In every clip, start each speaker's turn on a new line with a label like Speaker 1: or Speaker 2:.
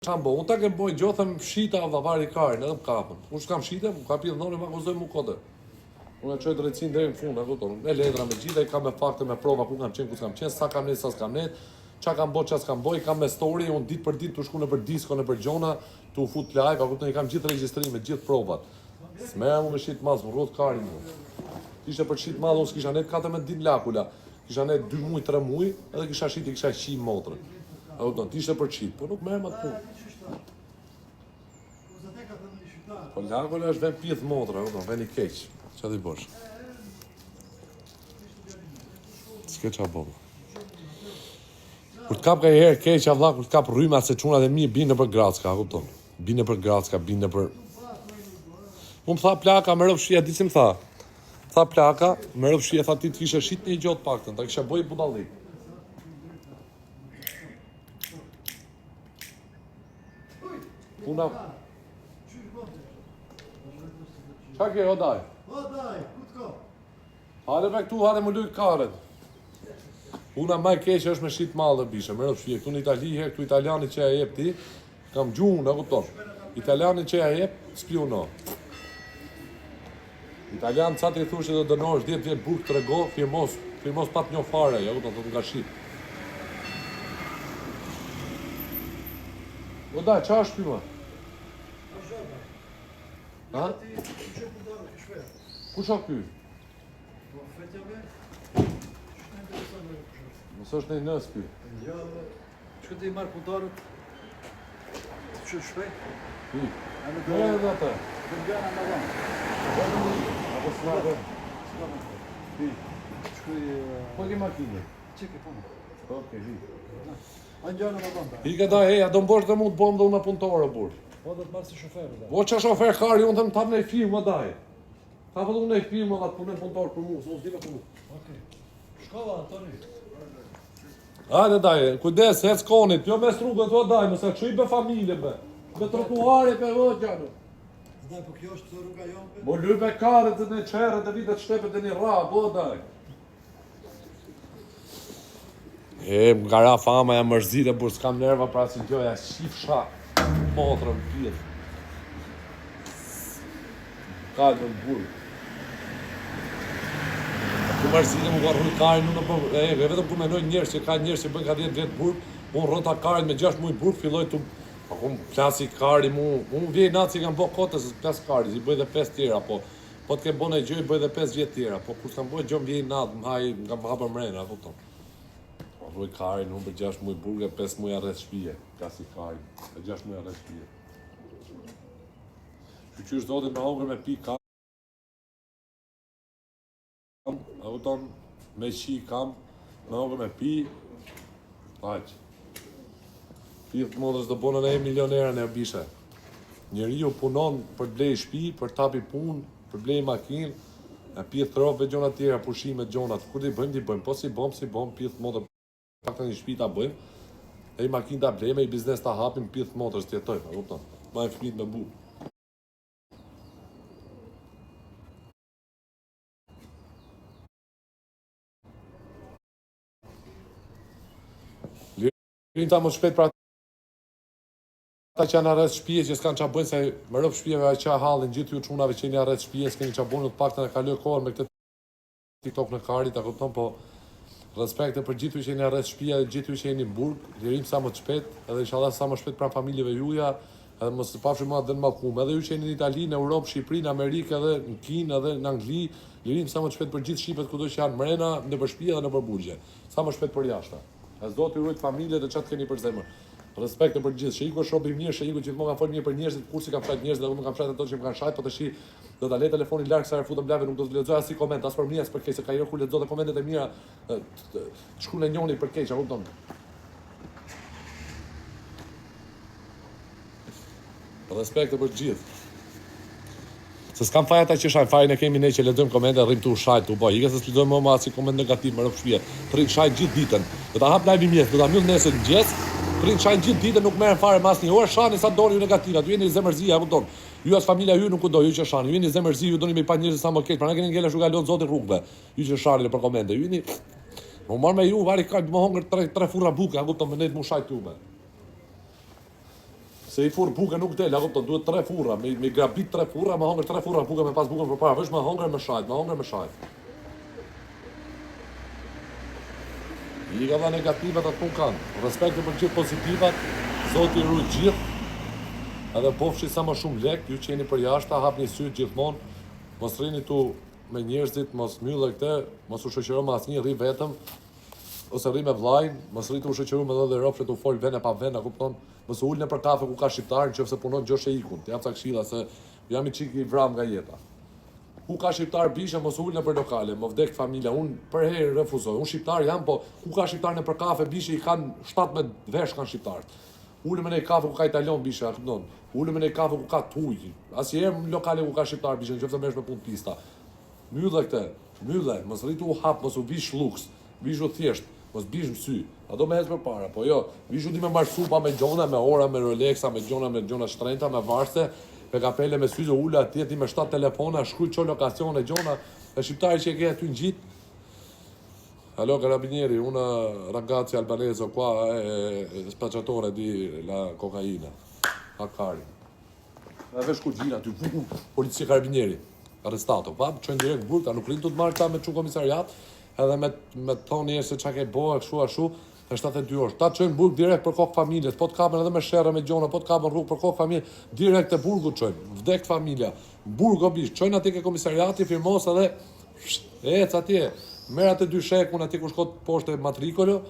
Speaker 1: Çambo, unë ta kem boj gjothëm shita avavari karin, edhe më kapën. Unë s'kam shite, më ka pjedhë noni, ma kuzoj mu kode. Unë e qoj drejtsin deri në fund, e kupton. Me letra, me gjitha, i kam me fakte, me prova, ku kam qenë, ku s'kam qenë, sa kam net, sa s'kam net, qa kam bo, qa s'kam boj, kam me story, unë ditë për ditë të shku në për disko, në për gjona, të u fut live, a kupton, i kam gjithë regjistrimet, gjithë provat. S'mera mu me shit mas, më rrot karin mu. Ishte për shit madh, unë s'kisha net 14 ditë lakula. Kisha net 2 muj, 3 muj, edhe kisha shit i kisha 100 motrë. A kupton, t'ishte për shit, po nuk merr më të punë. Po lagola është vend pjedh motra, vend i keq. Qa t'i bosh? S'ke qa bo. Kur t'kap ka i herë keq, vlla, kur t'kap rryma se çunat e mi binë për Gracka, kupton? Binë për Gracka, binë për... Unë më tha plaka, më rëfshia, di si më tha? Tha plaka, më rëfshia, tha ti t'kishe shit një gjotë paktën, ta kishe boj budallik. Puna... Qa ke, o daj?
Speaker 2: O daj, ku t'ko?
Speaker 1: Hale me këtu, hale më lujt karet. Puna maj keqe është me shit malë dhe bishe, më rëfshia, këtu në Itali her, këtu italiani që e jep ti, kam gjuhën, e kupton. Italiani që e jep, spiono. Italian ca të i thushe dhe dënosh 10 vjet burg të rego, firmos pat një fare, ja kupton, të nga shit. O daj, qa është pyma? Ha? Kush është ky? Mësë është në nës ky?
Speaker 2: Ja, që ti marrë puntarët, të që shpejt?
Speaker 1: Ky? Në e dhe të?
Speaker 2: Të gjana në dhamë.
Speaker 1: Apo s'na dhe? Ky? Po ke makine?
Speaker 2: Që ke punë?
Speaker 1: Oke, hi.
Speaker 2: A në gjana në dhamë.
Speaker 1: Hi ka daj, do mbosh dhe mu të bom dhe unë punëtore, burë.
Speaker 2: Po do të marrë si shoferë, da.
Speaker 1: Po qa shofer kari, unë të më tapë në i film, më daj. Ta vëllu në i film, më dhe të punë punëtor për mu, se unë s'dime për mu.
Speaker 2: Okej. Shkova, Antoni.
Speaker 1: Hajde daj, kujdes, hec konit, jo me strugët, o daj, mëse që i be familje, be. Be trotuare, be o gjanu.
Speaker 2: Zdaj, po kjo është rruga jonë,
Speaker 1: Mo lybe karët e në qerët e vitet shtepet e një ra, po daj. Më gara fama e mërzit e burë, s'kam nerva pra si gjoja, shif shak, motrën pjetë. Kallë në burë. Ku mërzit e më ka rrëj karin, unë në bërë, vetëm ku menoj njerës që ka njerës që bëjnë ka 10 vjetë burë, unë rrëta karin me 6 muj burë, filloj të... Ako më plasi kari mu, unë vjej natë si kam bo kote se plas kari, si bëj dhe 5 tjera, po të ke bo në gjoj, bëj dhe 5 vjetë tjera, po kur s'kam bëj gjoj më vjej natë, më haj, nga më hapër mrejnë, a kupton. Rroj karin, unë për 6 muj burge, 5 muj arreth shpije, plasi karin, e 6 muj arreth shpije. Qyqysh zotin me hongër me pi kam, a kupton, me qi kam, me hongër me pi, aq. Pithë modës do bonën e milionerën e bishe. Njeri ju punon për të blej shpi, për tapi pun, për blej makinë, e pithë robë gjona tjera, pushime gjonat. Kur t'i bëjmë, po si bom, pithë modë pak të një shpi t'a bëjmë, e i makinë t'a blejme, i biznes t'a hapim, pithë modës t'jetojmë, a kupton. Ma e fëmit me bu. Lirin ta më shpet pra ata që janë arrest shpije që s'kanë qa bëjnë se më rëpë shpijeve qa halin gjithë ju qunave që jeni arrest shpije s'keni qa bëjnë të pak të në kaloj kohën me këtë TikTok në karit, a kupton, po respekte për gjithë ju që jeni arrest shpije dhe gjithë ju që jeni në burg, lirim sa më të shpet edhe inshallah sa më shpet pra familjeve juja edhe mos të pafshim ma dhe në malkum edhe ju që jeni në Itali, në Europë, Shqipëri, në Amerikë edhe në Kinë edhe në Angli, lirim sa më të shpet për gjithë shqipet kudo që janë mrena në për shpije dhe në për burgje, sa më shpet për jashta. E zdo t'i rujt familje dhe qatë keni për zemër. Respekte për gjithë, Sheiku është shobi mirë, Sheiku gjithmonë ka folë mirë për njerëzit, kursi kam fshajt njerëzit dhe unë kam fshajt ato që më kanë shajt, po tash do ta lej telefonin larg sa herë futëm lave, nuk do të lexoj as i koment, as për mirë as për keq, se ka herë kur lexo të komentet e mira, shkruan e njëri për keq, a kupton? Respekte për gjithë. Se s'kam faj ata që shajnë, fajin e kemi ne që lexojmë komente, rrim tu shajt, tu bë. Ike se s'lexojmë më as i koment negativ më rreth shpije. Rrim shajt gjithë ditën. Do ta hap live mjes, do ta mbyll nesër mëngjes. Rrim shajt gjithë ditën, nuk merren fare mas një orë, shani sa doni ju negativa. Ju jeni zemërzi, a kupton? Ju as familja ju nuk u do, ju që shani. Ju jeni zemërzi, ju doni me pa njerëz sa më keq. Prandaj keni ngela shuga lon zoti rrugëve. Ju që shani për komente. Ju jeni më marr me ju, vari ka më hongër 3 furra buke, a kupton, me net më shajt ju me. Se I furr buke nuk del, a kupton, duhet 3 furra, me grabit 3 furra, me hongër 3 furra buke me pas bukën përpara, veç me hongër me shajt, me hongër me shajt. I ka dha negativat atë pun kanë. Respekti për gjithë pozitivat, Zoti ruaj gjithë. Edhe bofshi sa më shumë lek, ju që jeni për jashtë, hapni syt gjithmonë, mos rrini tu me njerëzit, mos mbyllë këtë, mos u shoqëro me asnjë, rri vetëm, ose rri me vllajin, mos rri të u shoqëro me dhe ropshet u fol vene pa vene, kupton? Mos u ul në për kafe ku ka shqiptar, nëse punon gjoshe ikun, të jap ca këshilla se jam I çik I vram nga jeta. Ku ka shqiptar bisha, mos u ul në për lokale, më vdek familja, unë për herë refuzoj. Unë shqiptar jam, po ku ka shqiptar në për kafe bisha I kanë 17 vesh kanë shqiptar. Ulëm në kafe ku ka italian bisha, kupton? Ulëm në kafe ku ka tuj. Asnjëherë në lokale ku ka shqiptar bisha, nëse merresh me punë pista. Mbyllë këtë, mbyllë, mos rritu u hap, mos u vish luks, vish u thjesht, mos bish në sy. Ato me ecë përpara, po jo, vish u di me marr supa me gjona, me ora, me Rolexa, me gjona shtrenta, me varse, me kapele, me syze, ula atje ti me 7 telefona, shkruaj ço lokacione gjona, e shqiptari që e ke aty në gjit. Allo carabinieri, una ragazza albanese qua è spacciatore di la cocaina. A cari. E vesh ku gjina aty, policia carabinieri. Arrestato, pa, çojnë direkt burg, ta nuk rinë të marrë ta me çu komisariat, edhe me thoni se çka ke bëhe, kështu ashtu, në 72 orë. Ta çojnë burg direkt për kokë familjes, po të kapën edhe me sherrë me gjona, po të kapën rrugë për kokë familje, direkt te burgu çojnë, vdek familja. Burg obish, çojnë atje ke komisariati, firmos edhe ec atje. Merr atë 2 shekun atje ku shkot poshtë matrikolo,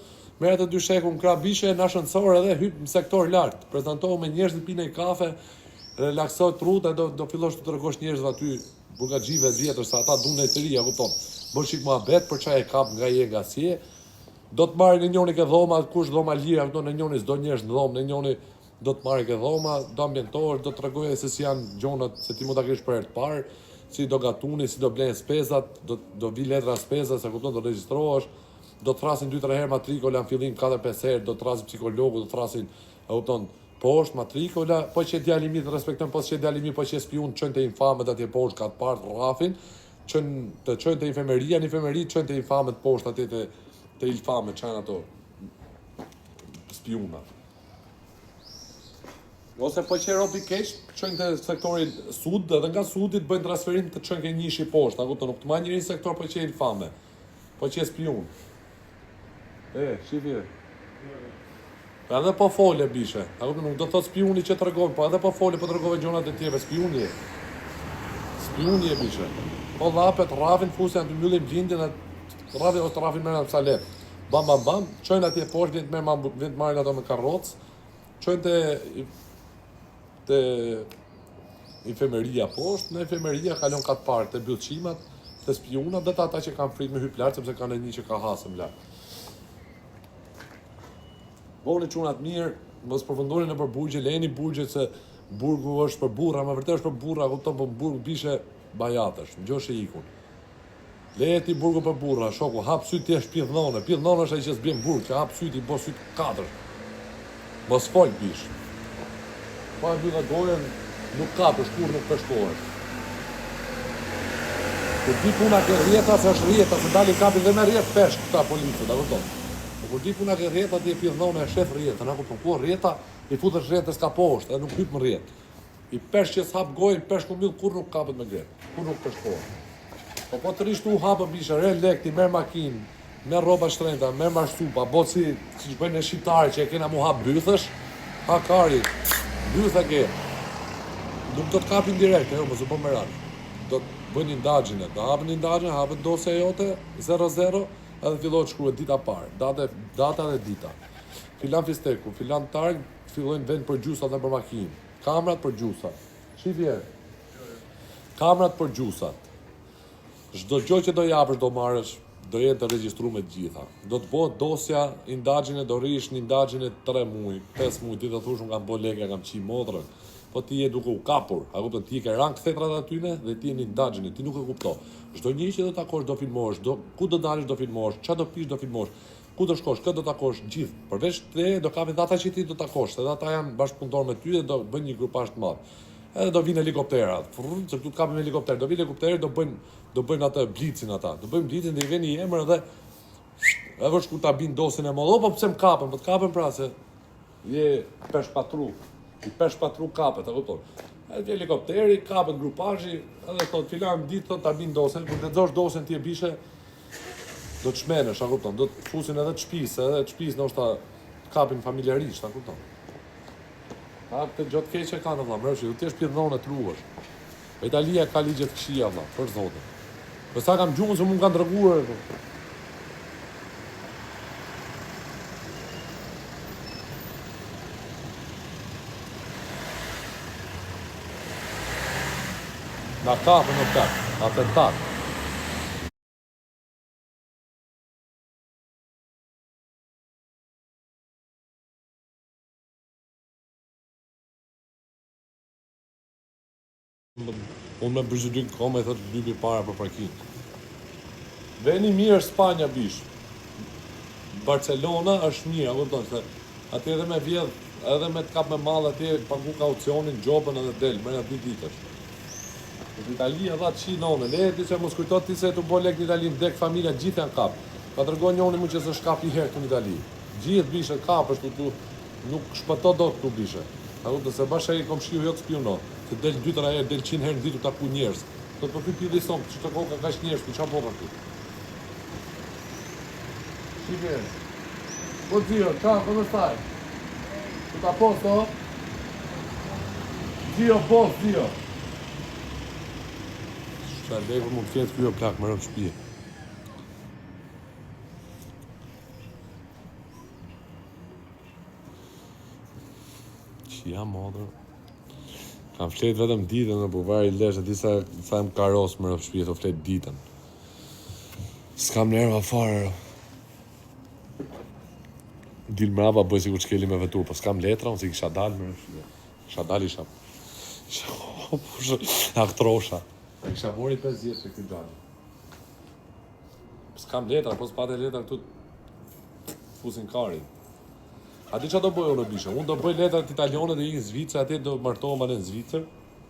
Speaker 1: merr atë 2 shekun krah bishe, na shënësor edhe hyp në sektor lart. Prezantohu me njerëz që pinë kafe, relaksoj truta, do fillosh të tregosh njerëzve aty burgaxhive vjetër sa ata duan e të ria, kupton. Bësh çik muhabet për çaj e kap nga je nga si. Do të marrin në njëri ke dhoma, kush dhoma lira, kupton, në njëri s'do njerëz në dhomë, në njëri do të marrë ke dhoma, do ambientor, do tregojë se si janë gjonat, se ti mund ta kesh për herë të parë, si do gatuni, si do blen spezat, do vi letra speza, se kupton, do regjistrohesh, do të thrasin 2-3 herë matrikola në fillim 4-5 herë, do të thrasin psikologu, do të thrasin, kupton, poshtë matrikola, po që djali mi të respekton, po që djali mi po që spiun çojnë te infamet atje poshtë ka të parë rrafin, çojnë te infirmeria, në infirmeri çojnë te infamet poshtë atje te infamet çan ato spiuna. Ose po që robi keq, çojnë te sektori sud, edhe nga sudi të bëjnë transferim të çojnë ke njëshi poshtë, a kupton, nuk të marrë njëri sektor po që infame, po që spiun. Shifje. Edhe po fole bishe, nuk do thot spiuni që tregon, po edhe po fole po tregove gjonat e tjera, spiuni e. Spiuni e bishe. Po dhapet, rrafin fusën aty mbyllim gjindin, rrafin ose rrafin merr në salet. Bam bam bam, çojnë atje poshtë, vjen të marrin ato me karrocë, çojnë te infirmeria poshtë, në infirmeria kalon kat parë te byllçimat, te spionat, dhe ata që kanë frikë me hyp lart sepse kanë një që ka hasëm lart. Boni çunat mirë, mos përfundoni nëpër burgje, lejeni burgjet se burgu është për burra, më vërtet është për burra, kupton, po burgu bishe bajatësh, ngjoshë ikun. Leje ti burgu për burra, shoku, hap syt ti është pidhnonë, pidhnonë është ai që s'bën burg, që hap syt I bë syt 4. Mos fol bish. Pa mbyllë gojen, nuk kapësh kur nuk peshkohesh. Kur di puna ke rjeta, se është rjeta, se dalin kapin dhe me rjet peshk këta policët, a kupton. Kur di puna ke rjeta, ti e pidhnonë e shef rjetën, a kupton, ku rjeta, I futesh rjetës ka poshtë, edhe nuk hyp në rjet. I peshk që s'hap gojën, peshku mbyll kur nuk kapet me gret, kur nuk peshkohet. Po të rish tu hapë bisha, re lek, ti merr makinë, merr rroba shtrenjta, merr marsupa, bot si bëjnë në shqiptarë që e kena mu hap bythësh, ha kari, bytha ke. Nuk do të kapin direkt, mos u bë me radhë. Do të bëjnë indagjinë, do hapin indagjinë, hapet dosja jote 00, edhe fillohet shkruhet dita parë, data dhe dita. Filan fisteku, filan targ, fillojnë vend për gjusat dhe për makinë. Kamrat për gjusat. Shifje. Kamrat për gjusat. Çdo gjë që do japësh do marrësh, do jetë të regjistruar me të gjitha. Do të bëhet dosja, indagjinë do rish në indagjinë 3 muaj, 5 muaj, ti do thosh un kam bë lekë, kam qi motrën. Po ti je duke u kapur, a kupton, ti ke rang thetrat atyne dhe ti je në indagjinë, ti nuk e kupton. Çdo një që do takosh do filmosh, ku do dalësh do filmosh, çfarë do pish do filmosh. Ku do shkosh, kë do takosh gjithë. Përveç te do kapin ata që ti do takosh, edhe ata janë bashkëpunëtor me ty dhe do bëjnë një grupazh të madh. Edhe do vinë helikopterat. Se këtu të kapim helikopter, do vinë helikopteri, do bëjnë atë blicin ata. Do bëjnë blicin dhe I vjen I emër edhe vesh ku ta bin dosin e madh. Po pse më kapën? Po të kapën pra se je pesh patru. I pesh patru kapet, a kupton? Edhe helikopteri, kapet grupazhi, edhe thot filan ditë thot ta bin dosen, kur të lexosh dosen ti e bishe, do të shmenesh, a kupton? Do të fusin edhe të shtëpisë, edhe të shtëpisë ndoshta kapin familjarisht, a kupton? Këtë gjatë keqe kanë vëlla, mërëshi, do t'jesh pjedhone të ruash. Italia ka ligje të këqija vëlla, për zotin. Po sa kam gjumë se mund kanë treguar. Na kapën në tak, atentat. Unë me përgjëdyk kome e thëtë 2 para për parkim. Veni mirë Spanja bish. Barcelona është mirë, a kupton se aty edhe me vjedh, edhe me të kap me mall atje pagu kaucionin, gjobën edhe del, mërja 2 ditësh. Në Italia dha të shi none, le ti që mos kujtot ti se tu bo lek në Itali, dek familja gjithë janë kap. Pa të rgoj njoni mu që se shkap një herë këtu në Itali. Gjithë bishe kap është tu, nuk shpëto do këtu bishe. A kupton se bashkë ai komshiu jot spiono. Se del 2-3 herë, del 100 herë në ditë ta pu njerëz. Do të po ky pylli son, që të koka kaq njerëz, ku çfarë bëra këtu? Si vjen? Po zio, ciao, come stai? Tutto a posto? Zio, boss, zio. Qa lekur mund të ketë kjo plak më rëmë shpije. Që jam modrë. Kam flet vetëm ditën në buvar i lesh, e disa them karos më rëmë shpije, të flet ditën. S'kam nerva fare. Dil mrava bëj sikur që keli me vetur, po s'kam letra, unë si kisha dalë më rëmë shpije. Kisha dalë isha aktrosha. Kisha mori 5 vjetë që këtë gjallë. S'kam letra, po s'pate letra këtu fusin karin. A di që do bëj unë në bishë? Unë do bëj letrat italiane dhe i në Zvicër, atje do martohem anë në Zvicër,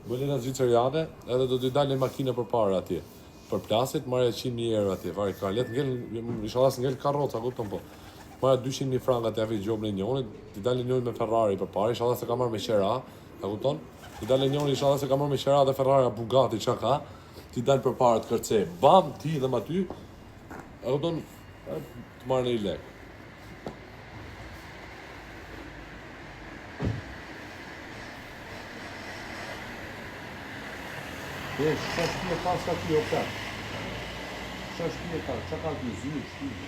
Speaker 1: bëj letrat zviceriane, edhe do t'i dalë një makine për para atje. Për plasit, marrë 100.000 euro atje, vari ka let, ishallas ngell karroca, kupton po. Marrë 200.000 franka atje avi gjobën e njonit, t'i dalë njoni me Ferrari për para, ishallas se ka marrë me qera, a kupton? T'i dalë njoni, ishallas se ka marrë me qera dhe Ferrari Bugatti që ka, t'i dalë për para të kërcej. Bam, ti dhe ma ty, a kupton, të marrë në i lek. E, që shpije pas ka ty o këtë? Që shpije ka, që ka ty zy, shpije?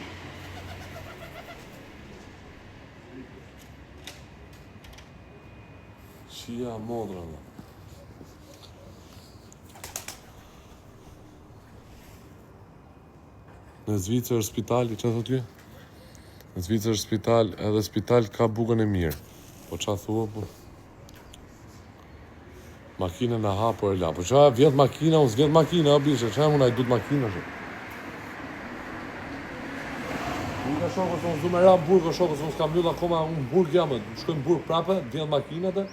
Speaker 1: Qia modra, dhe. Në Zvicër spitali, që thot ty? Në Zvicër spital, edhe spital ka bukën e mirë. Po që thua, po? Makinën e hapur e la. Po qa vjetë makina, unë s'vjetë makina, o bishe, qa unë a i du të makina që? Unë ka shokës, unë zdu me ra burg, o shokës, unë s'kam ljull akoma, unë burg jam, shkojmë burg prape, vjetë makinat e.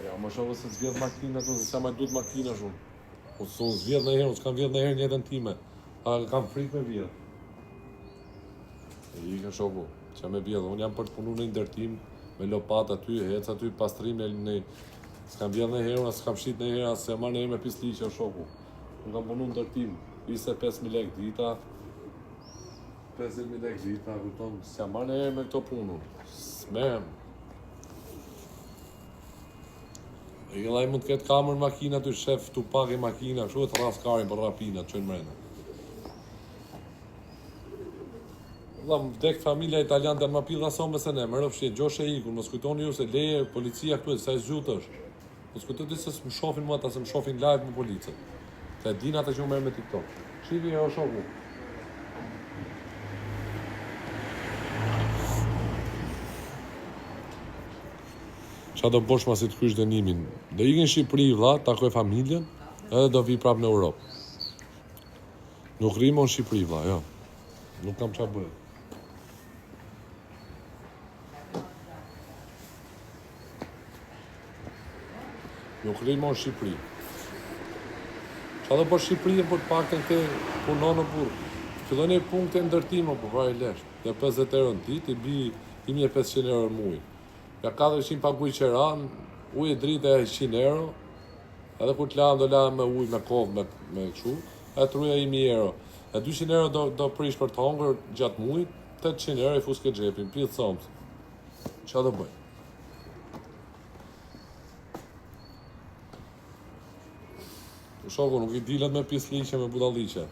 Speaker 1: Ja, më shokës se s'vjetë makinat, unë se ma i du të makina shumë. Unë s'vjetë në herë, unë s'kam vjetë në herë njëtën time. A kam frikë me vjetë. E i ka shoku, që me vjetë, unë jam për të punu në ndërtim, me lopat aty, hec aty, pastrim në s'kam vjetë në herë, unë s'kam shqit në herë, asë se marrë në herë me pisliqe o shoku. Unë kam punu në ndërtim, 25.000 lek dita, 50.000 lek dita, kupton, s'ja marrë në herë me këto punu. S'merem. E gëllaj mund të ketë kamër makina të shef të pake makina, shu e të ras karin për rapina, të qënë mrena. Valla, vdek familja italian të në ma pilla sonë se ne, më rëfshje, gjoshe iku, mos kujtoni ju se leje policia këtu e sa i zhutë është. Mos kujtoni se s'më shofin mua, ta se më shofin live më policët. Se din ata që më merë me TikTok. Shivi e o shoku. Qa do bosh ma si të krysh dënimin? Do ikin Shqipëri, vlla, takoj familjen, edhe do vi prap në Europë. Nuk rimo në Shqipëri, vlla, jo. Nuk kam qa bërë. Nuk rimo në Shqipëri. Qa do bosh Shqipëri për të pak të në te punon në burë. Fillon e punë të ndërtimo, për vaj lesht. Dhe 50 euro në ti, ti bi 1500 euro në mujë. Ja 400 paguaj qeran, ujë drite 100 euro, edhe kur t'lam do lam me ujë, me kovë, me kështu, e truja 1000 euro. E 200 euro do prish për të hongër gjatë mujt, 800 euro i fus ke xhepin, pidh thomës. Qa do bëj? Shoku, nuk i dilet me pisliqe, me budalliqe.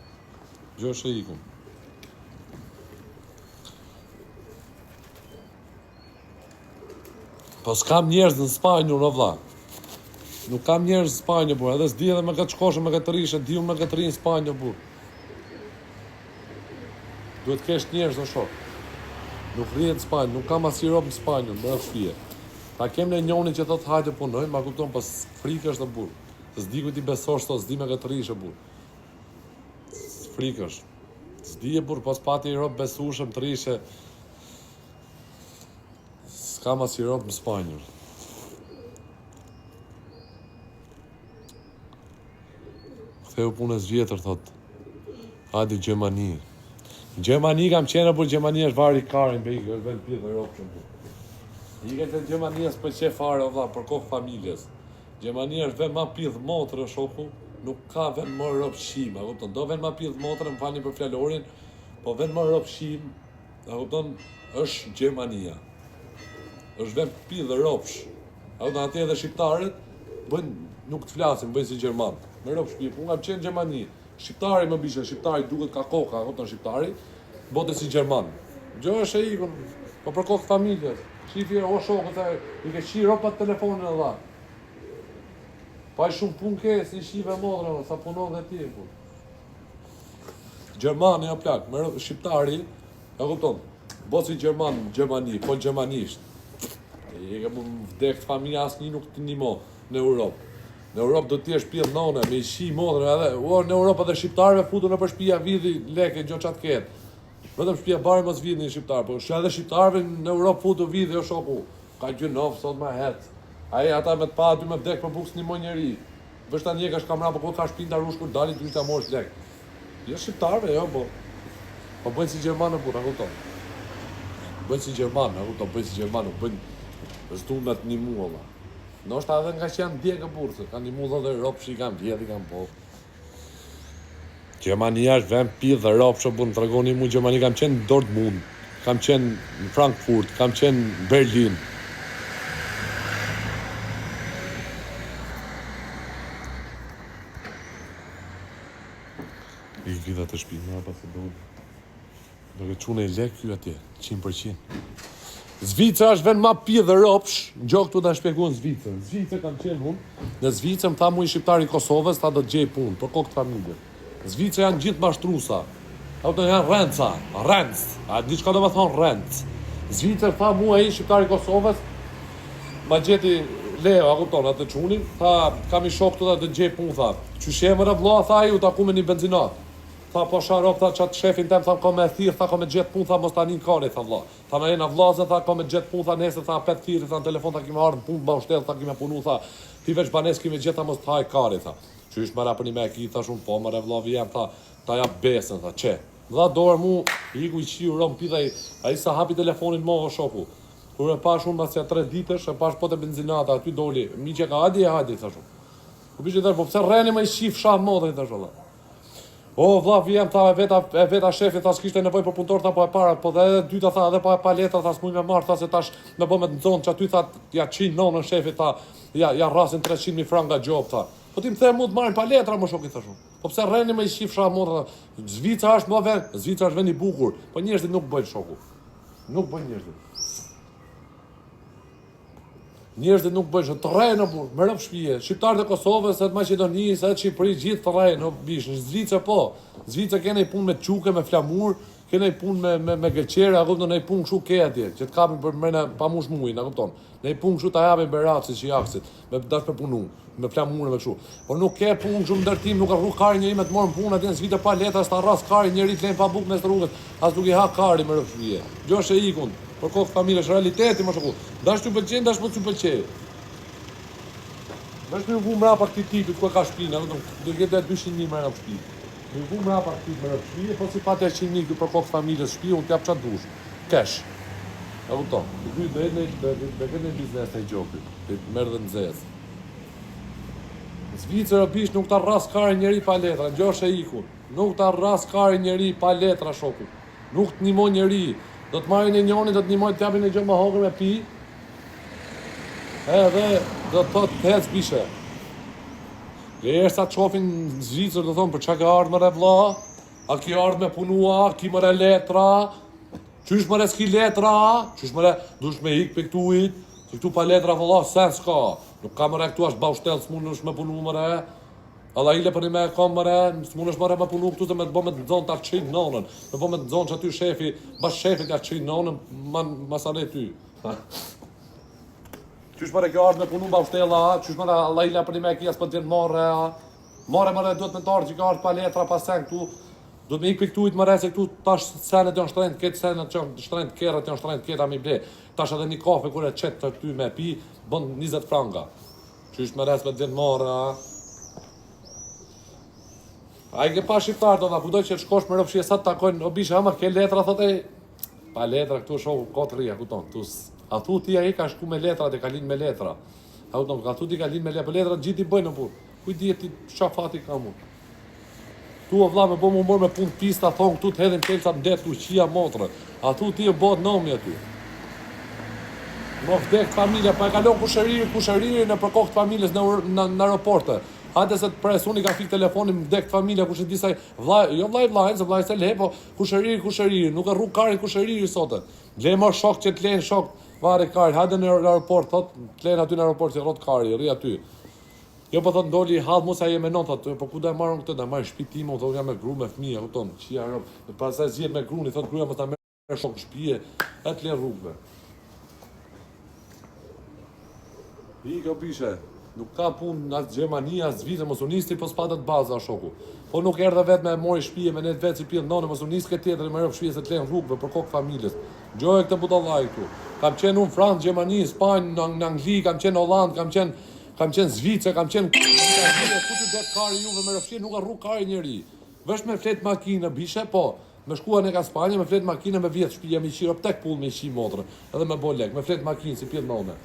Speaker 1: Gjo është e ikun. Po s'kam njerëz në Spanjë, o vlla. Nuk kam njerëz në Spanjë, burr. Edhe s'di edhe me këtë shkoshe, me këtë rishë, di unë me këtë rinë në Spanjë, burr. Duhet kesh njerëz në shok. Nuk rrihet në Spanjë, nuk kam as Europë në Spanjë, më rreth shtëpie. Ta kem në njonin që thot hajde punoj, ma kupton, pas frikë është burr. S'di ku ti besosh sot, s'di me këtë rishë, burr. Frikë është. S'di e burr, pas pati Europë besueshëm të rishë. S'kam as Europë në Spanjë. Ktheu punës vjetër, thot. Hajde Gjermani. Gjermani kam qenë, por Gjermani është vari karin, be ikë, është vend pidhë Europë që më. Ike të Gjermania s'për që fare, o vlla, për kohë familjes. Gjermania është vend ma pidhë motrë, shoku, nuk ka vend më Europë shim, a kupton, do vend ma pidhë motrë, më falni për fjalorin, po vend më Europë shim, a kupton, është Gjermania. Është vend pidhë Europësh. A kupton, atje edhe shqiptarët, nuk të flasin, bëjnë si Gjerman. Me Europë shpip, unë kam qenë Gjermani. Shqiptari më bishe, shqiptari duket ka koka, kupton shqiptari, bote si Gjerman. Gjo është e ikon, po për kohë familjes. Shifje, o shokë, i ke qi ropat telefonin e dha. Pa i shumë pun ke, si shive modrë, sa punon dhe ti, pun. Gjermani, ja plak, shqiptari, e kupton, bo si Gjerman, Gjermani, po Gjermanisht. E ke mu vdekt familja, asë një nuk të nimo në Europë. Në Europë do t'jesh pjedh none, me i shi modrë edhe, në Europë edhe shqiptarëve futu në për shpia vidhi leke, gjo qatë ketë. Vetëm shpia bari mos vidhi një shqiptarë, po shë edhe shqiptarëve në Europë futu vidhi, o shoku, ka gjynov, sot ma hetë. Aje ata me t'pa aty me vdek për buks një moj njeri. Vështë ta një ka shkamra, po ka shpinta rush kur dali t'y ta mosh lek. Jo shqiptarëve, jo, po bëjnë si Gjermanë, po, në kupton. Bëjnë si Gjermanë, bëjnë si Gjermanë, bëjnë zdu me të një mua, Në është edhe nga që janë djekë burë, kanë një mundë dhe Europë që i kanë vjedh, i kanë po. Gjermania është vend pidhë dhe Europë që bunë, të regoni mu Gjermani, kam qenë në Dortmund, kam qenë në Frankfurt, kam qenë në Berlin. I vida të shpinë, nga pas të do ke qune i lek kjo atje, 100%. Zvicra është vend ma pidhë dhe Europësh, në gjokë të da shpjeguan Zvicrën. Zvicrë kam qenë unë, në Zvicrë më tha mu i shqiptari i Kosovës, ta do të gjej punë, për kokë të familje. Zvicrë janë gjithë mashtrusa, ato janë renca, a diçka do me thonë renc. Zvicrë tha mu e i shqiptari i Kosovës, ma gjeti Leo, a kupton, atë qunin, tha kam i shok të da të gjej punë, tha, që shemë në vloa, tha ju ta ku me një benzinat. Tha po sharop, tha qatë shefin tem, tha ko me thirë, tha ko me gjetë punë, tha mos ta një kari, tha vla. Tha me jena vlazën, tha ko me gjetë punë, tha nesë, tha pet thirë, tha në telefon, tha kime ardhë në punë, ba ushtetë, tha kime punu, tha ti veç banes kime gjetë, tha mos ta haj kari, tha. Që ishtë mëra për një me ki, tha shumë po, mëre vlavi jem, tha ta ja besën, tha që. Dha dorë mu, iku i qiu rom, pida a i sa hapi telefonin mo o shoku. Kur e pash unë masja 3 ditësh, e pash po të benzinata, aty doli, mi që ka hadi, tha shumë. Po bishë po pse rreni me i shif shah modri, tha shumë. O, vlla, vjem, tha, e veta shefi, tha, s'kishte nevoj për punëtor, tha, po e para, po dhe dyta, tha, edhe po e paleta, tha, s'muj me marrë, tha, se tash me bo me të nëzonë, që aty, tha, ja qinë nonën shefi, tha, ja rrasin 300.000 franc nga gjop, tha. Po ti më the mu të marrin paletra, më shoki, tha shumë. Po pse rreni me i shif shah modra, tha, Zvicra është më vend, Zvicra është vend i bukur, po njerëzit nuk bëjnë shoku. Nuk bëjnë njerëzit. Njerëzit nuk bëjnë, të rejnë, me rëpë shpije. Shqiptarët e Kosovës, e të Maqedonisë, e të Shqipëri, gjithë të rejnë, bishë. Në Zvicër po. Zvicër kene i punë me quke, me flamur, kene i punë me gëlqere, a kupton, ne i punë këshu ke atje, që të kapin për mrena pa mush mujnë, a kupton. Ne i punë këshu të japin beratësit, që jakësit, me dash me punu, me flamurë, me këshu. Por nuk ke punë këshu më ndërtim, nuk arru kari njëri me të morën punë, atje në Zvicër pa letra, s'ta rras kari njëri të lejnë pa bukë mes të rrugës, as nuk i ha kari me rëpë shpije. Gjosh e ikun. Për kohë familje, është realiteti, më shoku. Dash t'u pëlqen, dash po t'u pëlqej. Dash me vu mrapa këtij tipit ku ka shpinë, do ketë 200.000 mrapa shtëpi. Me vu mrapa këtij me shtëpi, po si patë 100.000 për kohë familjes shtëpi, unë t'jap çfarë dush. Kesh. E kupton, ky do ketë një biznes të gjopi, të merr dhe nxez. Në Zvicër bish nuk ta rras kare njeri pa letra, ngjosh e ikun. Nuk ta rras kare njeri pa letra shoku. Nuk të ndihmon njeri. Do të marrin e njëri, do të ndihmoj të japin një gjë më hongër me pi. Edhe do të thotë të ec bishe. Derisa të shofin në Zvicër do thonë për çka ke ardhur më re vlla? A ke ardhur me punua, ki më re letra? Qysh më re s'ki letra? Qysh më re dush me ik për këtuit? Se këtu pa letra valla sen s'ka. Nuk ka më re këtu është baushtel, s'munësh me punu më re. Allah ile për një me e kam më re, s'munësh më re me punu këtu se me të bo me të zonë të arqin nonën. Me bo me të zonë që aty shefi, bash shefit të arqin nonën, masane ty. Qysh më re kjo ardhë me punu baushtela, qysh më re Allah ile për një me e kjes për të vjenë more, more më re duhet me të ardhë që ka ardhë pa letra, pa sen këtu. Do të me ikë për këtujt më re se këtu tash senet janë shtrejnë të ketë, senet janë shtrejnë të kerët, janë shtrejnë të ketë a mi ble. Tash edhe një kafe kur e qetë të ty me pi, bën 20 franga. Qysh më re se me të vjenë more, A i ke pa shqiptar do ta kujtoj që të shkosh me rëfshie sa të takojnë, o bishe ama ke letra, thote, pa letra këtu shoku kotë rria, kuton, a thu ti ai ka shku me letra dhe ka linë me letra. A kuton, ka thu ti ka linë me letra, për letra gjithi bëjnë në pun. Kuj di ti qa fati ka mu. Tu o vlla me bo mu mor me pun pista, thonë këtu të hedhin telca në det, uqia motre. A thu ti e bot nomi aty. Mo vdek familja, pa e kalon kushëriri në përkohë të familjes në aeroporte. Hajde se të pres, unë i ka fik telefonin, më vdek familja, kush e di sa vllai, jo vllai, se vllai se le, po kushëriri, nuk e rrug karin kushëriri sote. Le më shok që të len shok, vare kari, hajde në aeroport, thot, të len aty në aeroport që rrot kari, rri aty. Jo po thot ndoli hall mos ai me non thot, po ku do e marrën këtë, do e marr shtëpi tim, thonë jam me gru me fëmijë, kupton, çia rrop. Pastaj zgjet me gruni, thot gruaja mos ta merr shok në shtëpi, atë le rrugëve. I ka pishe. Nuk ka punë as Gjermania, as Zvicër, mos u nisti po s'patët baza shoku. Po nuk erdhe vetë me mori shtëpi me net vetë si pill nonë, mos u nis këtë tjetër me rrok shtëpi se të lën rrugëve për kokë familjes. Gjoje këtë budallaj këtu. Kam qenë unë Francë, Gjermani, Spanjë, në Angli, kam qenë Holland, kam qenë Zvicër, kam qenë ku të det kari juve me rrofshi nuk ka rrugë kari njeri. Vesh me flet makinë bishe, po. Me shkuan e ka Spanjë, me flet makinë me vjet shtëpia me qiro tek pull me qi motrë, edhe me bo lek, me flet makinë si pill nonë.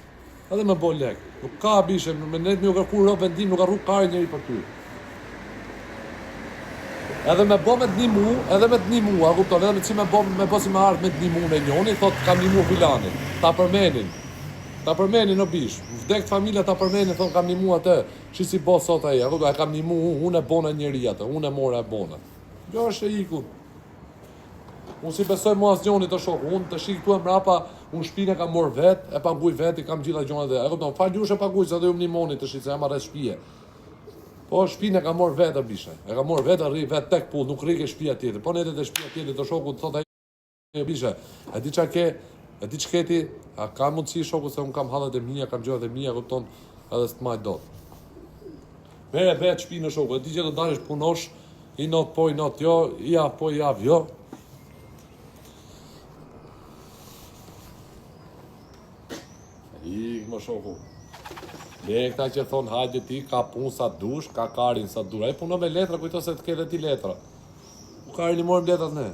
Speaker 1: Edhe me bo lek. Nuk ka bishe, me net me u kërku rrë vendim, nuk ka rrugë kari njeri për ty. Edhe me bo me të nimu, edhe me të nimu, a kupton, edhe me si me bo si me ardhë me të nimu në njoni, thot kam nimu filanin, ta përmenin në bish, vdekt familja ta përmenin, thot kam nimu atë, që si bo sot aji, a kupton, e kam nimu, unë e bona njeri atë, unë e mora e bona. Gjo është e ikun. Unë si besoj mua asgjoni të shokë, unë të shikë tu e mrapa, unë shpine kam morë vetë, e paguj vetë, i kam gjitha gjona dhe, e këpëton, faljush e paguj, se dhe ju më një moni të shikë, se jam arres shpije. Po shpine kam morë vetë, bishe, e kam morë vetë, rri vetë tek pull, nuk rri ke shpija tjetër, po në edhe shpija tjetër të shoku, të thot e bishe, e di qa ke, e di qketi, a ka mundësi shoku se unë kam hallet e mija, kam gjërat e mija, këpëton, edhe së të majt dot. Mere vetë shpinë shoku, e di që të dalish punosh, i not po, i not jo, i av po, i av jo. I më shoku. Le këta që thonë hajde ti ka punë sa dush, ka karin sa dush. Ai punon me letra, kujto se të ke dhe ti letra. U karin i morim letrat ne.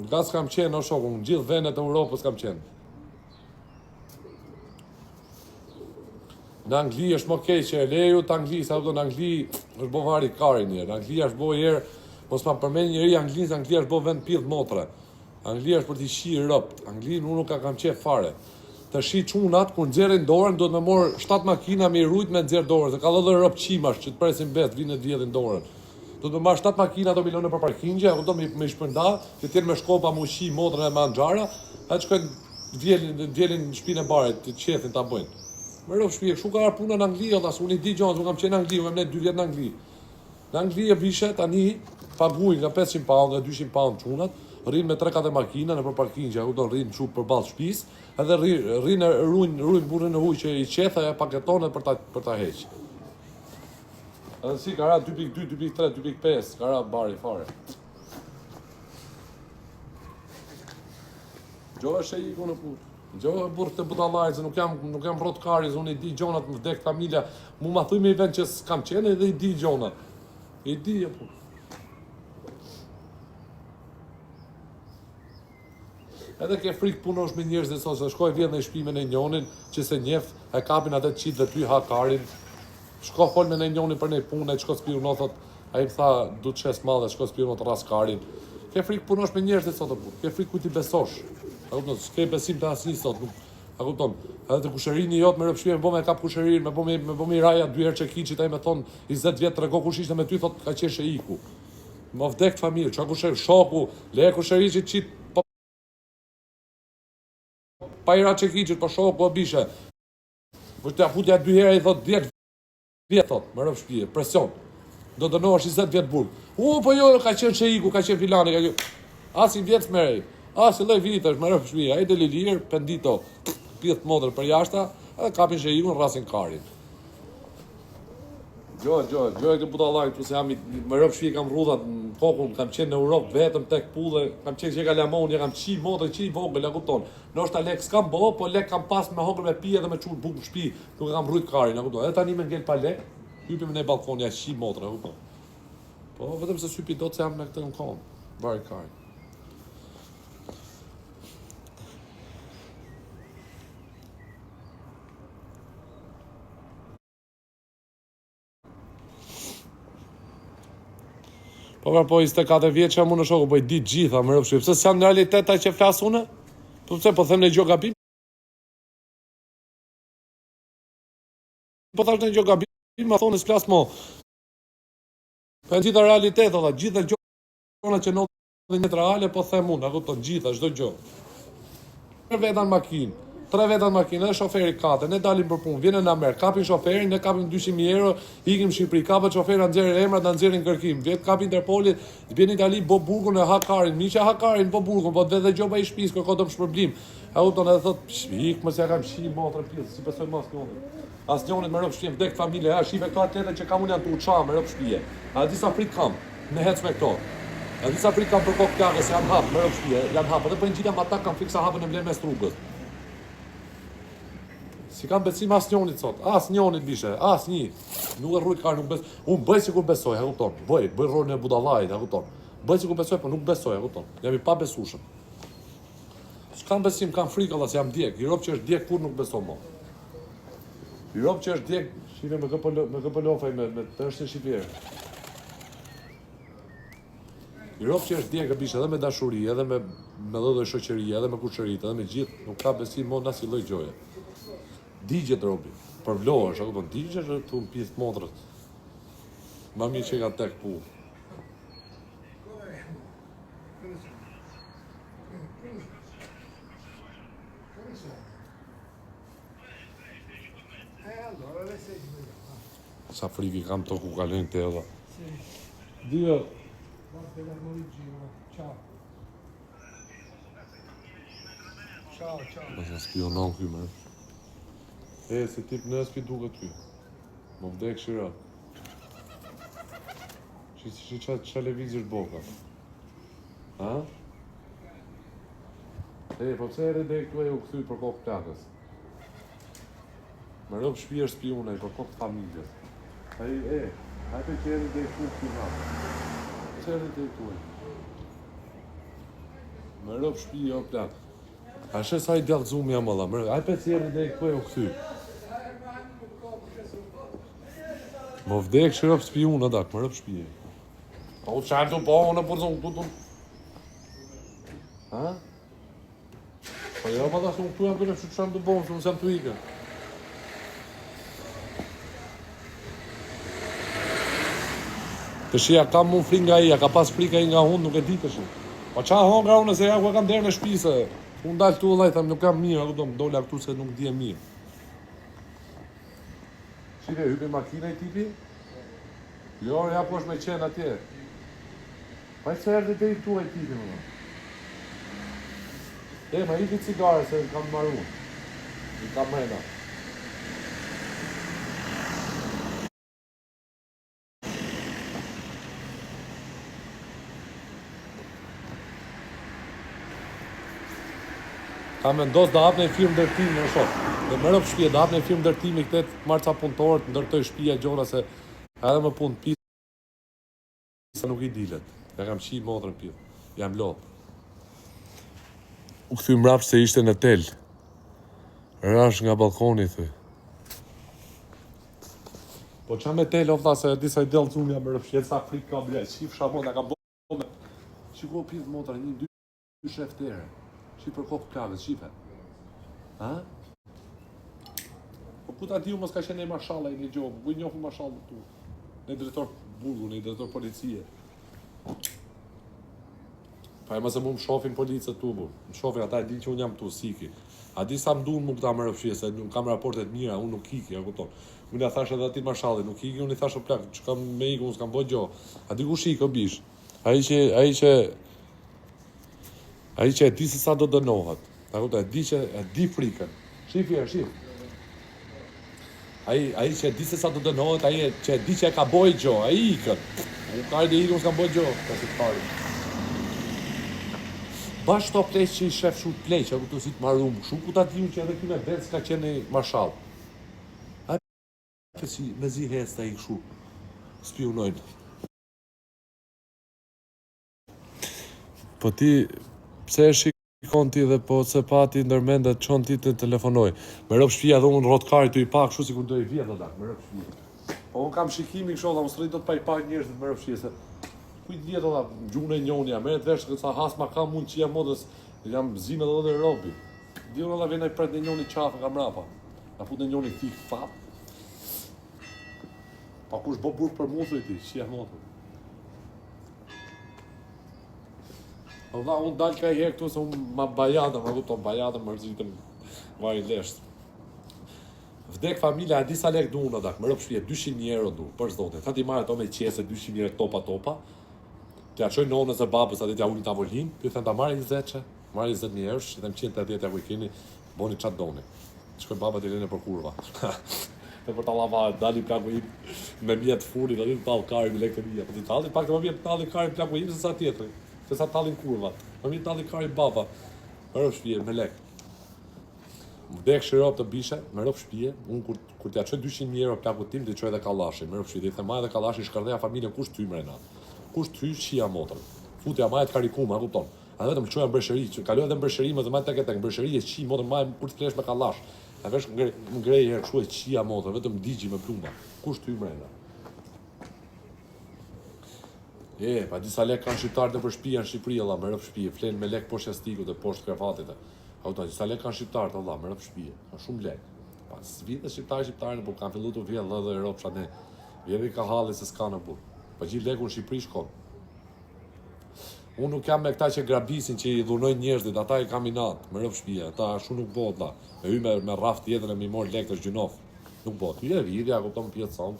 Speaker 1: Nga s'kam qenë o shoku, në gjithë vendet e Europës kam qenë. Në Angli është më keqe, leju të Angli, sa në Angli është bo vari karin njerë. Në Angli është bo herë, mos ma përmen njëri Angli, se Angli është bo vend pidh motre. Anglia është për t'i shi rëpt, Anglinë unë nuk ka kam qef fare. Të shi qunat, kur nxerrin dorën, do të me morë 7 makina me i rujt me nxerë dorën, se ka dhe rëpt qimash që të presin bet, vinë të vjedhin dorën. Do të me marë 7 makina do milione për parkingje, do me i shpërnda, që tjenë me shkopa mu shi, motrën e me anxara, a të shkojnë djelin në shpinë e barit, të qethin të bëjnë. Më rëpë shpije, shu ka arë puna në Angli, unë i di gjonë, unë kam qenë në Angli, unë kam 2 vjetë në Angli. Në Angli e vishe, tani, paguj nga 500 pound dhe 200 pound qunat, rrin me 3-4 makina në për parkingja, u do rrin çu përballë shtëpis, edhe rrin rujnë burrin e huj që i qetha e paketonet për ta heq. Edhe si ka ra 2.2, 2.3, 2.5, ka ra bari fare. Gjo është e iku në punë. Gjo e burë të budallajt, se nuk jam rrot kari, unë i di gjonat më vdek familja, mu ma thuj me i vend që s'kam qene edhe i di gjonat. I di e punë. Edhe ke frikë punosh me njerëzit sot, se shkoj vjen në shtëpinë në njonin që se njeh, e kapin atë çit dhe ty hakarin. Shko fol me në njonin për një punë, shko spiono thot, ai më tha, du të shes madhe, shko spiono të raskarin. Ke frikë punosh me njerëzit sot apo? Ke frikë kujt i besosh. A kupton? S'ke besim të asnjë sot, nuk. A kupton? Edhe të kusherini jot me rrëpshpje, më bë me kap kusherinë, më bë me raja 2 herë çekiçit, ai më thon 20 vjet trego kush ishte me ty, thot ka qenë iku. Më vdek familje, çka kusher, shoku, le kusheriçit çit pa i ra çekiçit, po shoku o bishe. Po t'ja futja 2 herë i thot 10 vjet thot, më rrëpshpje, presion. Do dënohesh 20 vjet burg. Po jo, ka qenë sheiku, ka qenë filani, ka qenë. As i vjet smerej. As i lloj vitesh, më rrëpshpje, ai deli lir, pendito, pith modër për jashta, edhe kapin sheikun, rrasin karin. Gjoj këtë budallaj, këtu se jam më rrëpshpje kam rrudhat në kokun, kam qenë në Europë vetëm tek pulle, kam qenë që ka lamon, kam qi modër, qi vogël, e kupton. Ndoshta lek s'kam bo, po lek kam pas me hongër me pije dhe me çu bukë në shtëpi, nuk e kam rrit karin, e kupton. Edhe tani më ngel pa lek, hypim në balkon, ja qi modër, e kupton. Po vetëm se sypi dot se jam me këtë në kom, vari karin. Po 24 vjeç jam unë shoku, po i di gjitha më rrëpshë. Pse s'jam në realitet ai që flas unë? Po pse po them në gjë gabim? Po thash në gjë gabim, ma thonë s'flas mo. Po në gjitha realitet, olla, gjitha gjëra që ndodhin në reale, po them unë, a kupton, gjitha, çdo gjë. 3 veta në makinë. 3 veta në makinë, edhe shoferi 4, ne dalim për punë, vjen në Amer, kapin shoferin, ne kapim 200.000 euro, ikim në Shqipëri, kapet shoferi, na nxjerrin emrat, na nxjerrin kërkim, vjet kapi Interpolit, vjen në Itali, bo burgun e hakarin, miqja hakarin, bo burgun, po vetë gjoba i shtëpisë, kërko të shpërblim. A kupton edhe thot, ik mos ja kam shi motrën pjesë, si besoj mos këtu. Asnjëri më rrop shtëpi, vdek familje, ha, shive këto atletë që kam unë janë të uçam, më rrop shtëpi. A disa frik kam, në hec me këto. A disa frik kam për kokë plagë, se janë hap, më rrop shtëpi, janë hap, edhe po ngjitëm ata kam fiksa hapën e mbledh mes rrugës. Si kam besim asnjënit sot, asnjënit bishe, asnjë. Nuk e rruj ka, nuk bes. Unë bëj sikur besoj, e kupton. Bëj rolin e budallait, e kupton. Bëj sikur besoj, po nuk besoj, e kupton. Jam i pabesueshëm. S'kam besim, kam frikë valla se jam djeg. Europë që është djeg kur nuk beson më. Europë që është djeg, shive me gëpëllofaj me të është në Shqipëri. Europë që është djeg e bishe edhe me dashuri, edhe me lloj shoqërie, edhe me kushërit, edhe me gjithë, nuk ka besim më në asnjë lloj gjoje. Digjet robi, për vlohesh, apo digjesh të un pith modrët. Ma mirë që ka tek pu. Sa friki kam to ku kalojnë te edhe. Dio. Ciao. Ciao. Sa spionon këy më. Se tip në s'pi duke ty. Më vdek shira. Që qa levizir boka. Ha? Po pse ere dek tu e u këthy për kokë plakës? Më rëpë shpi është spionaj për kokë familjes. Hajte që ere dek tu këthy nga. Pse ere dek tu e? Më rëpë shpi jo plakë. A shes sa i djallëzum jam alla, hajpe që ere dek tu e u këthy. Më vdek që rëpë spion, adak, më rëpë shpije. Pa u qajmë të po, në përzon, këtu. Ha? Pa jo, pa da, se unë këtu jam të në që qajmë të bonë, se unë sem të ike. Të shia, kam mund fri nga i, ka pas frika i nga unë, nuk e di të shi. Pa qa hongra unë, se ja ku e kam derë në shpise. Unë dalë këtu, lajtam, nuk kam mirë, këtu, më dole këtu se nuk di e mirë. Shire, hypi makina i tipi? Jo, ja po është me qenë atje. Pa i se erdi te i tu e tipi, më. Ma i cigare se kam maru. I kam mrena. Ka me ndos da hapë në firmë dërtimi në shok. Dhe më rëpë shpje, da hapë në firmë dërtimi këtë marca punëtorët, ndërtoj shpia gjona se edhe më punë pisë, sa nuk i dilet. Ja kam qi modrën pjë, jam lotë. U kthy mrapsht se ishte në tel. Rash nga balkoni, thuj. Po qa me tel, o tha, se disa i delë të unë jam rëfshet, sa frikë ka ble, qif shamon, ka bome. Shiko pizë motra, 1-2 shef tere. Shif për kokë plagës, shife. Ha? Po ku ta di u mos ka qenë e marshalla i një gjobë, ku i njohu marshallë tu. Në drejtor burgu, në drejtor policie. Pa e mëse mu më shofin policët tu, bu. Më shofin, ata e din që unë jam tu, siki. A di sa më dunë mu këta më rëfshje, se nuk kam raportet mira, unë nuk kiki, ja kupton. Unë ja thash edhe ati marshalli, nuk kiki, unë i thash o plak, që kam me iku, unë s'kam bo gjo. A di ku shik, o bish. Ai që e di se sa do dënohet. Ja kupton, e di frikën. Shif. Ai që e di se sa do dënohet, ai që e di që e ka boj gjo, ai ikën. Unë kajde ikën, unë s'kam boj gjo, ka si të pari. Bash to pleq që i shef shumë pleq, aku të si të marrum, shumë ku ta t'jun që edhe kime vetë s'ka qene marshall. A si me zi hez ta i këshu, spionojnë. Po ti, pse e shikon ti dhe po se pa ti ndërmenda të qonë ti të telefonoj. Me rëp shpia dhe unë rotkarit të i pak, shu si kur do i vjetë dhe me rëp shpia. Po unë kam shikimi kësho dhe më sërit do të pa i pak njërës me rëp shpia se kujt djetë dhe gjune e njonja, meret vesh kësa hasma ka mund që jam modës, jam zime dhe robi. Dion edhe vjen ai pret në njoni qafë nga mrapa. Na fut në njoni thik fat. Pa kush bo burg për mua ti, që jam modë. O dha, unë dalë ka i herë këtu se unë ma bajatëm, ma kupton bajatëm, më rëzitëm vaj lesht. Vdek familja, a di sa lek du unë adak, më rëp shpje, 200 euro du, për zdote. Tha ti marrë ato me qese, 200 euro topa. Të ja qoj nonës e babës, atë t'ja ullin t'avolin, për thënë ta marrë 20 që, marrë 20.000 euro, që them 180 ja kujkini, boni qatë doni. Shkoj baba t'i rene për kurva. E për t'allavaret, dali plaku im, me mjetë furi, dhe të talë kari me lekë të mija. Për t'i talli, pak të më mjetë talli kari plaku im, se sa tjetëri, se sa tallin kurva. Më mjetë talli kari baba, me rëp shpije, me lekë. Vdek shirop të bishe, me rëp shpije, unë kur t'ja qoj 200.000 euro plaku tim, t'i qoj edhe kallashi, me rëp shpije, dhe i thema edhe kallashi, shkërdeja familjen, kush t'y mrena. Kush t'hy qia motor. Futja majt karikuma, e kupton. A vetëm çoja mbërshëri, që kaloj edhe mbërshëri më të majt tek mbërshëri e qi motor majt kur të flesh me kallash. A vesh ngrej herë kështu e qia motor, vetëm digji me plumba. Kush t'hy mrena? Pa disa lek kanë shqiptarët në për shtëpia në Shqipëri, Allah, me rëp shtëpie, flen me lek poshtë jastikut dhe poshtë krefatit. Auto, disa lek kanë shqiptarët, Allah, me rëp shtëpie. Ka shumë lek. Pa s'vite shqiptarë, por kanë filluar të vjen edhe Europsha ne. Vjen ka halli se s'ka në burg. Po gjithë leku në Shqipëri shkon. Unë nuk jam me këta që grabisin, që i dhunojnë njerëzit, ata i kam i natë, me rëp shtëpia, ata shumë nuk bëhet la. Me hy me rraft tjetër e mi mor lek të gjynof. Nuk bëhet. Hyje vidja, kupton më pjetë sonë.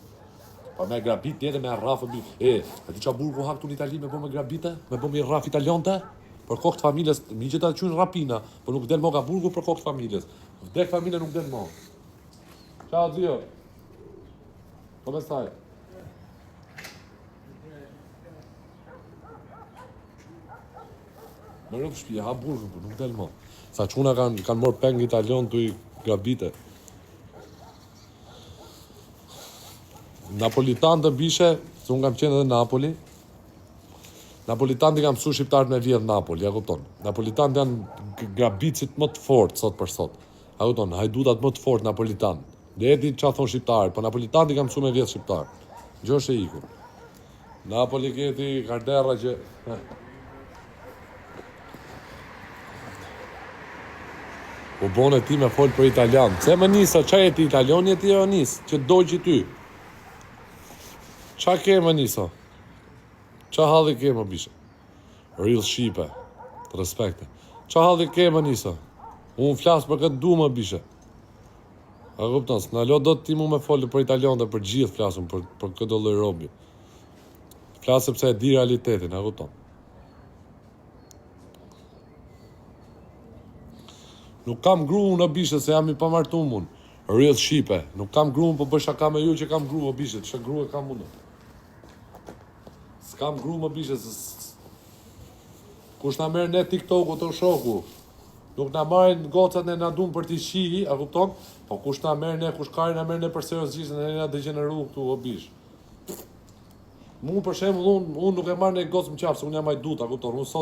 Speaker 1: Pa me grabit tjetër me rrafë e ti qa burgu hak tu në Itali me bo me grabite? Me bo me rraf italiante? Për kokë të familjes, mi gjitha të qynë rapina, por nuk del mo nga burgu për kokë të familjes. Vdek familje nuk del mo. Ciao zio. Come stai? Më rëp shpje, ha burgën, për nuk del mo. Sa quna kanë morë peng italion të i grabite. Napolitan të bishe, se unë kam qenë edhe Napoli. Napolitan të kam mësu shqiptarët me vjedh Napoli, ja kupton. Napolitan të janë grabicit më të fort, sot për sot. Ja kupton, hajdutat më të fort Napolitan. Dhe e di qa thonë shqiptarët, po Napolitan të kam mësu me vjedh shqiptarët. Gjosh e iku. Napoli keti Karderra që... U bone ti me folë për italian. Se më nisa, qa jeti italian jeti e o nisë, që dojë që ty. Qa ke më nisa? Qa halli ke më bishe? Real Shqipe, të respekte. Qa halli ke më nisa? Unë flasë për këtë du më bishe. A kupton, s'na lo do të ti mu me folë për italian dhe për gjithë flasëm, për këtë lloj robi. Flasë pëse e di realitetin, a kupton. Nuk kam gru në bishe se jam i pamartu mun. Real Shqipe. Nuk kam gru po bëj shaka me ju që kam gru o bishe. Që gru e kam unë. S'kam gru më bishe se... Kush na merë ne TikTok-u të shoku. Nuk na marrin gocat ne na dum për t'i qi, a kupton? Po kush na merë ne, kush kari na merë ne për seriozisht ne na degeneru këtu o bish. Mu për shembull unë nuk e marr ne gocë më qafë se unë jam ajdut, a kupton? Unë